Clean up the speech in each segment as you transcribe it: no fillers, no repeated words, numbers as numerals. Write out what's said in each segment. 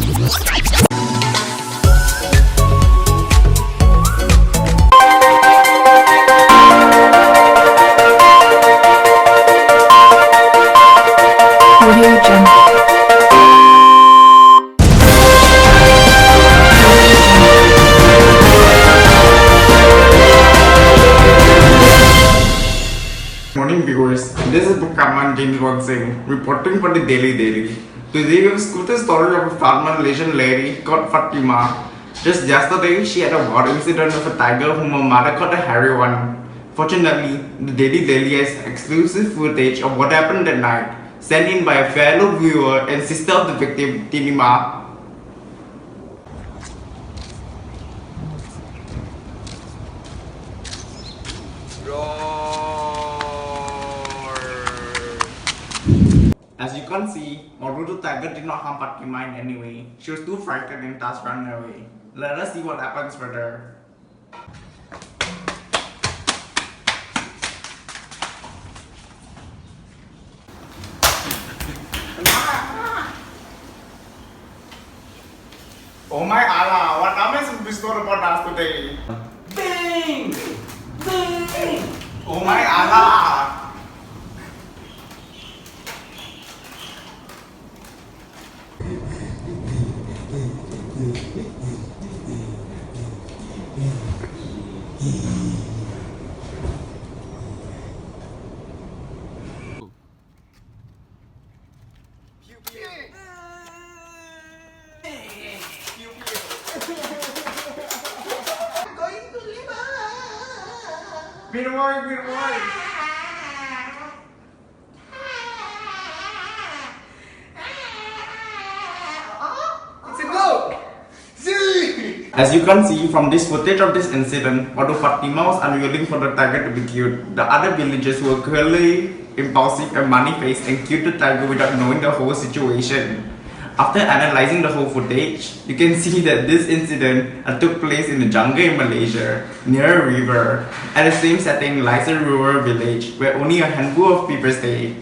Audio Jungle. Morning viewers, this is Bukaman James Singh reporting for the Daily Daily. Today we will scoop the story of a farmer Malaysian lady called Fatima. Just yesterday, she had a war incident with a tiger whom her mother caught a hairy one. Fortunately, the Daily Daily has exclusive footage of what happened that night, sent in by a fellow viewer and sister of the victim, Tinima. As you can see, although the tiger did not harm Fatima in any way, she was too frightened and thus ran away. Let us see what happens with her. Oh my Allah, what damage is bestowed upon us today? Bing! Bing! Oh my Allah! Good boy, good boy. It's a goat. As you can see from this footage of this incident, although Fatima was unwilling for the tiger to be killed, the other villagers were clearly impulsive and money-faced and killed the tiger without knowing the whole situation. After analyzing the whole footage, you can see that this incident took place in the jungle in Malaysia, near a river. At the same setting lies a rural village where only a handful of people stay.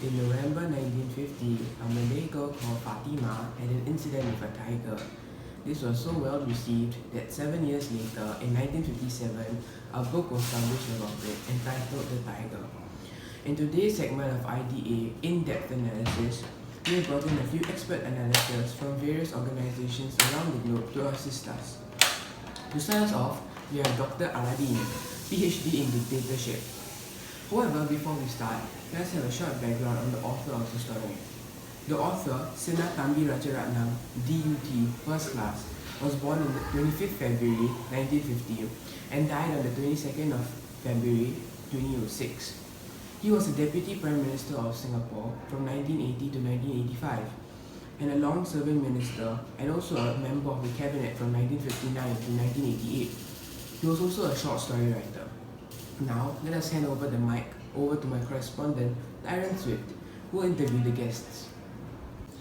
In November 1950, a Malay girl called Fatima had an incident with a tiger. This was so well received that 7 years later, in 1957, a book was published about it entitled The Tiger. In today's segment of IDA In-Depth Analysis, we have brought in a few expert analyses from various organizations around the globe to assist us. To start us off, we have Dr. Aladdin, PhD in Dictatorship. However, before we start, let's have a short background on the author of the story. The author, Sinnathamby Rajaratnam, DUT, First Class, was born on the 25th February 1950 and died on the 22nd of February 2006. He was the Deputy Prime Minister of Singapore from 1980 to 1985 and a long-serving minister and also a member of the cabinet from 1959 to 1988. He was also a short story writer. Now, let us hand over the mic over to my correspondent, Tyron Swift, who will interview the guests.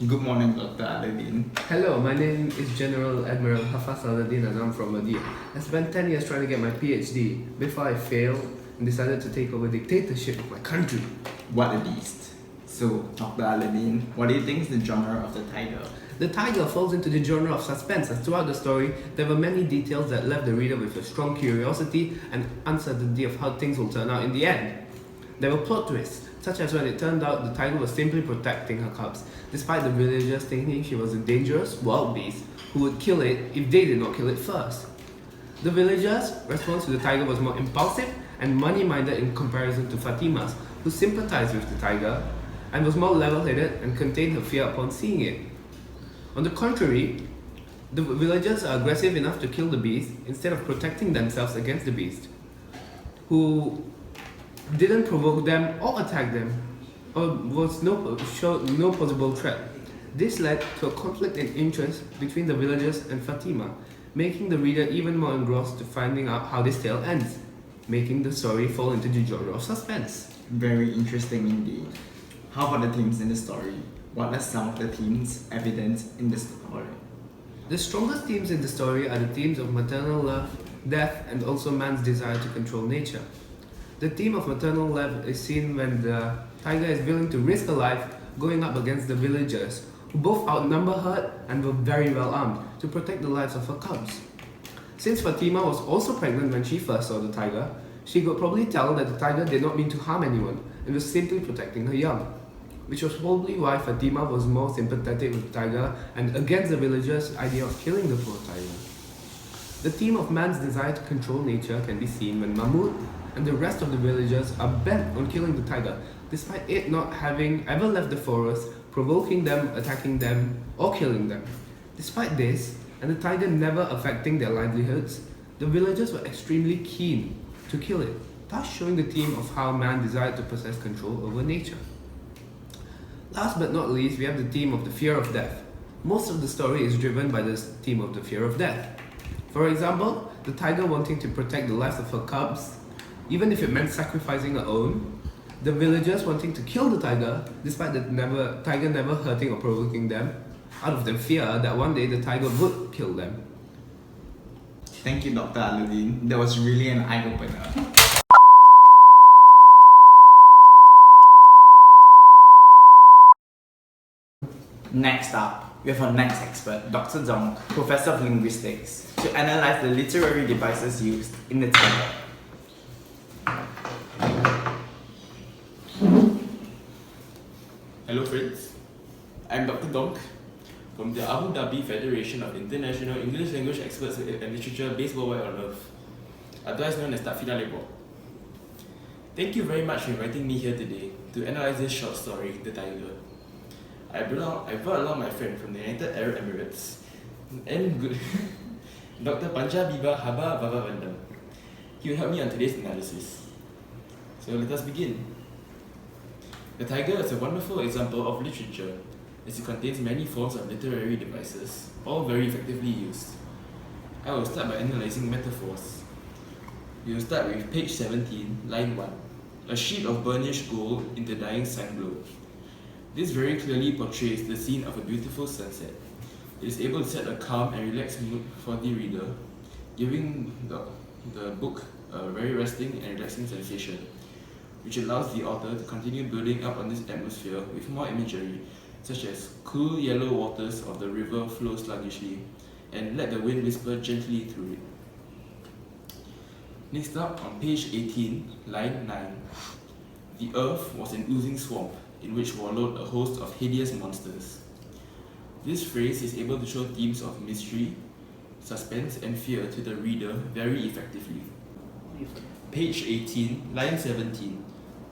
Good morning, Dr. Aladdin. Hello, my name is General Admiral Hafaz Aladdin and I'm from Madrid. I spent 10 years trying to get my PhD before I failed and decided to take over dictatorship of my country. What a beast. So, Dr. Aladdin, what do you think is the genre of The Tiger? The Tiger falls into the genre of suspense, as throughout the story, there were many details that left the reader with a strong curiosity and uncertainty of how things will turn out in the end. There were plot twists, such as when it turned out the tiger was simply protecting her cubs, despite the villagers thinking she was a dangerous wild beast who would kill it if they did not kill it first. The villagers' response to the tiger was more impulsive and money-minded in comparison to Fatima's, who sympathized with the tiger and was more level-headed and contained her fear upon seeing it. On the contrary, the villagers are aggressive enough to kill the beast instead of protecting themselves against the beast, who didn't provoke them or attack them, or showed no possible threat. This led to a conflict in interest between the villagers and Fatima, making the reader even more engrossed to finding out how this tale ends, making the story fall into the genre of suspense. Very interesting indeed. How about the themes in the story? What are some of the themes evident in the story? The strongest themes in the story are the themes of maternal love, death, and also man's desire to control nature. The theme of maternal love is seen when the tiger is willing to risk her life going up against the villagers, who both outnumber her and were very well armed, to protect the lives of her cubs. Since Fatima was also pregnant when she first saw the tiger, she could probably tell that the tiger did not mean to harm anyone and was simply protecting her young, which was probably why Fatima was more sympathetic with the tiger and against the villagers' idea of killing the poor tiger. The theme of man's desire to control nature can be seen when Mahmud and the rest of the villagers are bent on killing the tiger, despite it not having ever left the forest, provoking them, attacking them, or killing them. Despite this, and the tiger never affecting their livelihoods, the villagers were extremely keen to kill it, thus showing the theme of how man desired to possess control over nature. Last but not least, we have the theme of the fear of death. Most of the story is driven by this theme of the fear of death. For example, the tiger wanting to protect the lives of her cubs, even if it meant sacrificing her own, the villagers wanting to kill the tiger, despite the tiger never hurting or provoking them, out of their fear that one day the tiger would kill them. Thank you, Dr. Aladdin. That was really an eye-opener. Next up, we have our next expert, Dr. Dong, Professor of Linguistics, to analyze the literary devices used in the tiger. Hello friends, I'm Dr. Donk from the Abu Dhabi Federation of International English Language Experts and Literature based worldwide on Earth, otherwise known as Tafida Lebok. Thank you very much for inviting me here today to analyze this short story, The Tiger. I brought along my friend from the United Arab Emirates and good Dr. Panjabiba Haba Baba Vandam. He will help me on today's analysis. So let us begin. The Tiger is a wonderful example of literature, as it contains many forms of literary devices, all very effectively used. I will start by analysing metaphors. We will start with page 17, line 1, a sheet of burnished gold in the dying sun glow. This very clearly portrays the scene of a beautiful sunset. It is able to set a calm and relaxed mood for the reader, giving the book a very resting and relaxing sensation, which allows the author to continue building up on this atmosphere with more imagery, such as cool yellow waters of the river flow sluggishly, and let the wind whisper gently through it. Next up, on page 18, line 9, the earth was an oozing swamp in which wallowed a host of hideous monsters. This phrase is able to show themes of mystery, suspense, and fear to the reader very effectively. Page 18, line 17.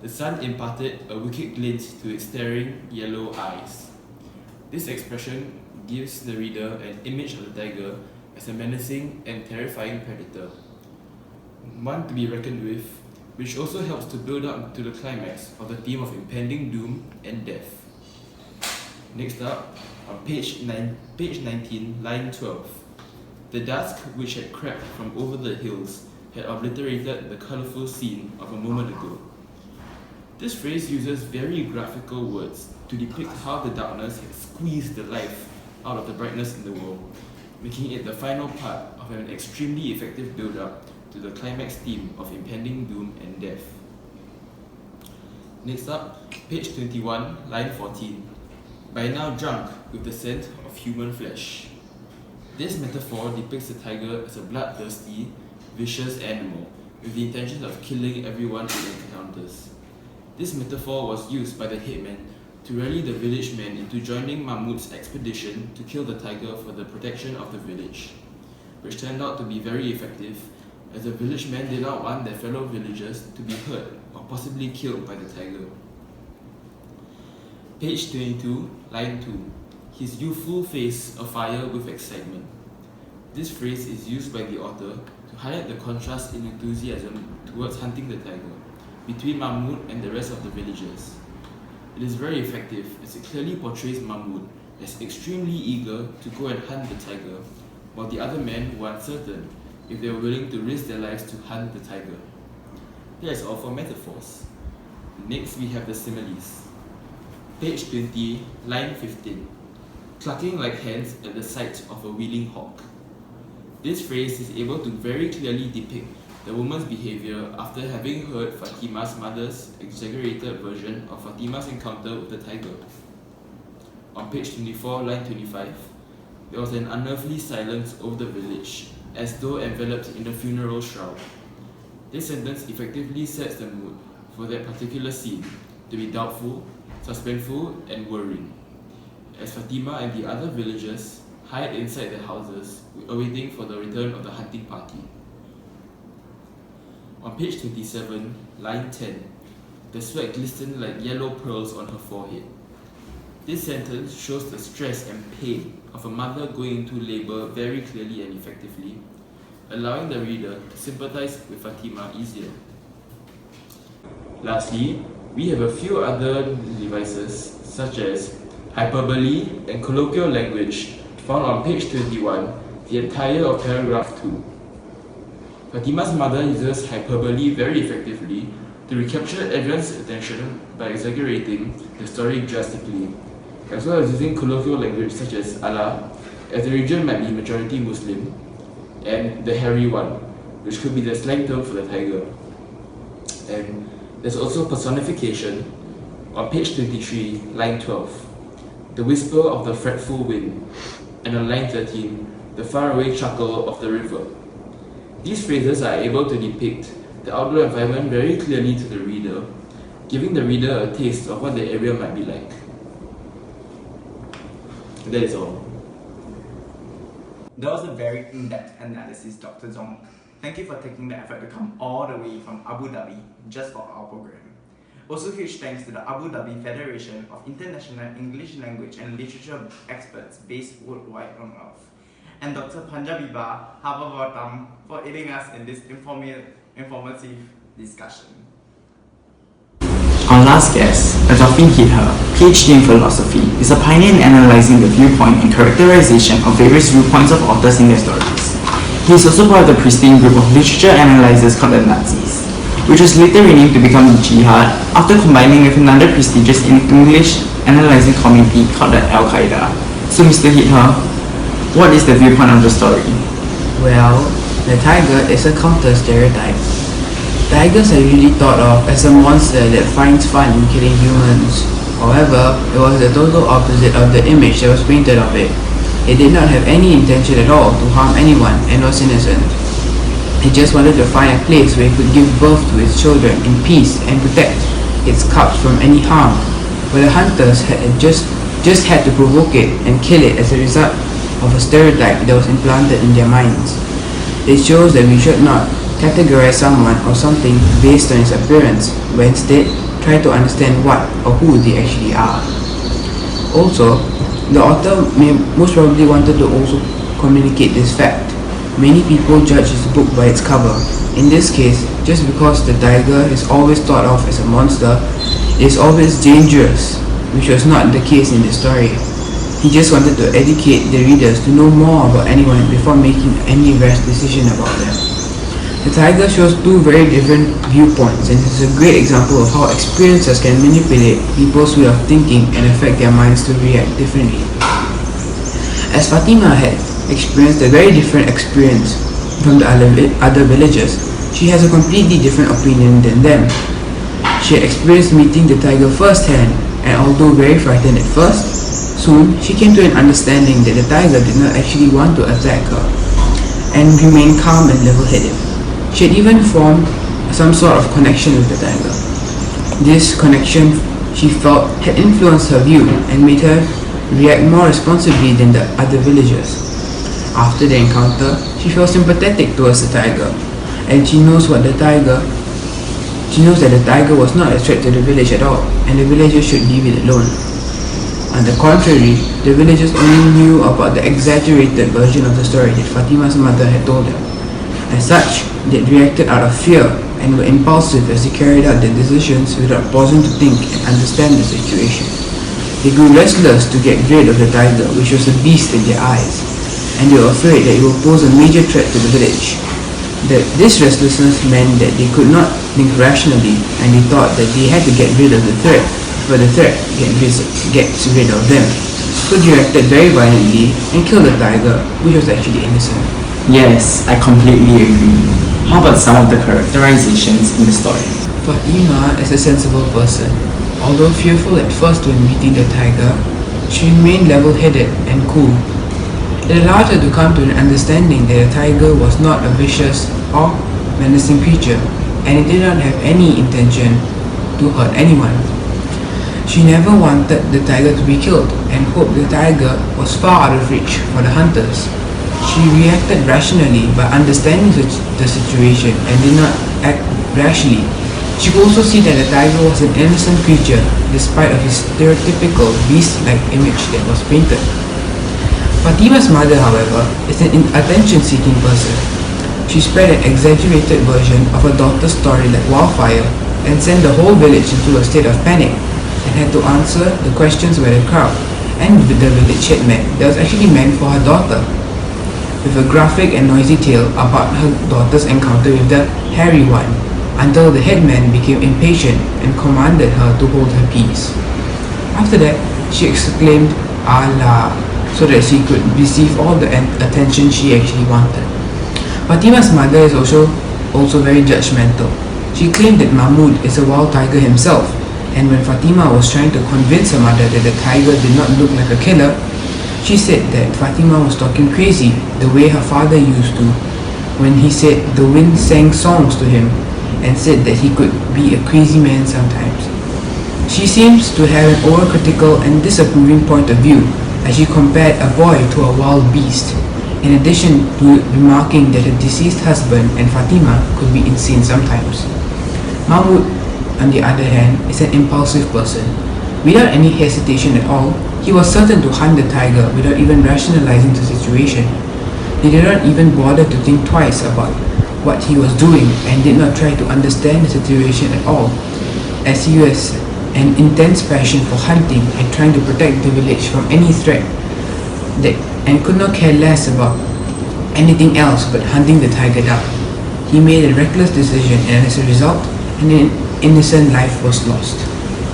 The sun imparted a wicked glint to its staring yellow eyes. This expression gives the reader an image of the tiger as a menacing and terrifying predator, one to be reckoned with, which also helps to build up to the climax of the theme of impending doom and death. Next up, on page 19, line 12. The dusk which had crept from over the hills had obliterated the colourful scene of a moment ago. This phrase uses very graphical words to depict how the darkness had squeezed the life out of the brightness in the world, making it the final part of an extremely effective build-up to the climax theme of impending doom and death. Next up, page 21, line 14. By now drunk with the scent of human flesh. This metaphor depicts the tiger as a bloodthirsty, vicious animal with the intention of killing everyone it encounters. This metaphor was used by the headman to rally the village men into joining Mahmud's expedition to kill the tiger for the protection of the village, which turned out to be very effective, as the village men did not want their fellow villagers to be hurt or possibly killed by the tiger. Page 22, line 2. His youthful face afire with excitement. This phrase is used by the author to highlight the contrast in enthusiasm towards hunting the tiger between Mahmud and the rest of the villagers. It is very effective as it clearly portrays Mahmud as extremely eager to go and hunt the tiger, while the other men were uncertain if they were willing to risk their lives to hunt the tiger. That is all for metaphors. Next we have the similes. Page 20, line 15. Clucking like hens at the sight of a wheeling hawk. This phrase is able to very clearly depict the woman's behavior after having heard Fatima's mother's exaggerated version of Fatima's encounter with the tiger. On page 24, line 25, there was an unearthly silence over the village, as though enveloped in a funeral shroud. This sentence effectively sets the mood for that particular scene to be doubtful, suspenseful, and worrying, as Fatima and the other villagers hide inside their houses, awaiting for the return of the hunting party. On page 27, line 10, the sweat glistened like yellow pearls on her forehead. This sentence shows the stress and pain of a mother going into labour very clearly and effectively, allowing the reader to sympathise with Fatima easier. Lastly, we have a few other devices such as hyperbole and colloquial language found on page 21, the entire of paragraph 2. Fatima's mother uses hyperbole very effectively to recapture everyone's attention by exaggerating the story drastically, as well as using colloquial language such as Allah, as the region might be majority Muslim, and the hairy one, which could be the slang term for the tiger. And there's also personification on page 23, line 12, the whisper of the fretful wind, and on line 13, the faraway chuckle of the river. These phrases are able to depict the outdoor environment very clearly to the reader, giving the reader a taste of what the area might be like. That is all. That was a very in-depth analysis, Dr. Zong. Thank you for taking the effort to come all the way from Abu Dhabi just for our program. Also huge thanks to the Abu Dhabi Federation of International English Language and Literature experts based worldwide on Earth, and Dr. Panjabiba Habavatam for aiding us in this informative discussion. Our last guest, Adolphine Hither, PhD in philosophy, is a pioneer in analyzing the viewpoint and characterization of various viewpoints of authors in their stories. He is also part of the pristine group of literature analyzers called the Nazis, which was later renamed to become the Jihad after combining with another prestigious English analyzing community called the Al-Qaeda. So Mr. Hither, what is the viewpoint of the story? Well, the tiger is a counter-stereotype. Tigers are usually thought of as a monster that finds fun in killing humans. However, it was the total opposite of the image that was painted of it. It did not have any intention at all to harm anyone and was innocent. It just wanted to find a place where it could give birth to its children in peace and protect its cubs from any harm. But the hunters had just had to provoke it and kill it as a result of a stereotype that was implanted in their minds. It shows that we should not categorize someone or something based on its appearance, but instead try to understand what or who they actually are. Also, the author most probably wanted to also communicate this fact. Many people judge his book by its cover. In this case, just because the tiger is always thought of as a monster, it is always dangerous, which was not the case in the story. He just wanted to educate the readers to know more about anyone before making any rash decision about them. The tiger shows two very different viewpoints, and this is a great example of how experiences can manipulate people's way of thinking and affect their minds to react differently. As Fatima had experienced a very different experience from the other villagers, she has a completely different opinion than them. She had experienced meeting the tiger firsthand, and although very frightened at first, soon she came to an understanding that the tiger did not actually want to attack her, and remained calm and level-headed. She had even formed some sort of connection with the tiger. This connection, she felt, had influenced her view and made her react more responsibly than the other villagers. After the encounter, she felt sympathetic towards the tiger, and she knows that the tiger was not a threat to the village at all, and the villagers should leave it alone. On the contrary, the villagers only knew about the exaggerated version of the story that Fatima's mother had told them. As such, they reacted out of fear and were impulsive as they carried out their decisions without pausing to think and understand the situation. They grew restless to get rid of the tiger, which was a beast in their eyes, and they were afraid that it would pose a major threat to the village. This restlessness meant that they could not think rationally, and they thought that they had to get rid of the threat for the threat gets rid of them. So they reacted very violently and killed the tiger, which was actually innocent. Yes, I completely agree. How about some of the characterizations in the story? Fatima is a sensible person. Although fearful at first when meeting the tiger, she remained level-headed and cool. It allowed her to come to an understanding that the tiger was not a vicious or menacing creature, and it did not have any intention to hurt anyone. She never wanted the tiger to be killed and hoped the tiger was far out of reach for the hunters. She reacted rationally by understanding the situation and did not act rashly. She could also see that the tiger was an innocent creature despite of his stereotypical beast-like image that was painted. Fatima's mother, however, is an attention-seeking person. She spread an exaggerated version of her daughter's story like wildfire and sent the whole village into a state of panic and had to answer the questions by the crowd and the village headman that was actually meant for her daughter, with a graphic and noisy tale about her daughter's encounter with the hairy one, until the headman became impatient and commanded her to hold her peace. After that, she exclaimed Allah so that she could receive all the attention she actually wanted. Fatima's mother is also very judgmental. She claimed that Mahmud is a wild tiger himself, and when Fatima was trying to convince her mother that the tiger did not look like a killer, she said that Fatima was talking crazy the way her father used to when he said the wind sang songs to him and said that he could be a crazy man sometimes. She seems to have an overcritical and disapproving point of view as she compared a boy to a wild beast, in addition to remarking that her deceased husband and Fatima could be insane sometimes. Mahmud, on the other hand, is an impulsive person. Without any hesitation at all, he was certain to hunt the tiger without even rationalizing the situation. He did not even bother to think twice about what he was doing and did not try to understand the situation at all, as he was an intense passion for hunting and trying to protect the village from any threat and could not care less about anything else but hunting the tiger down. He made a reckless decision, and as a result, an innocent life was lost.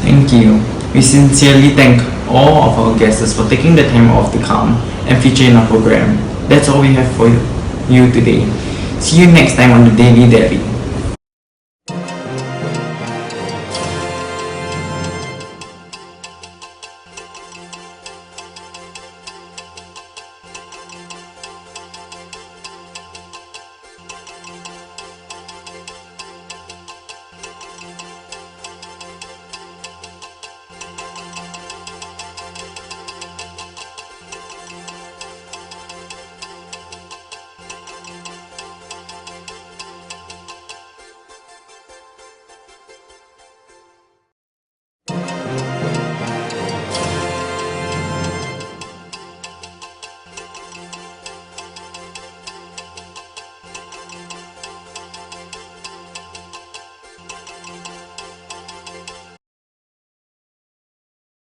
Thank you. We sincerely thank all of our guests for taking the time off to come and feature in our program. That's all we have for you today. See you next time on the Daily Delhi.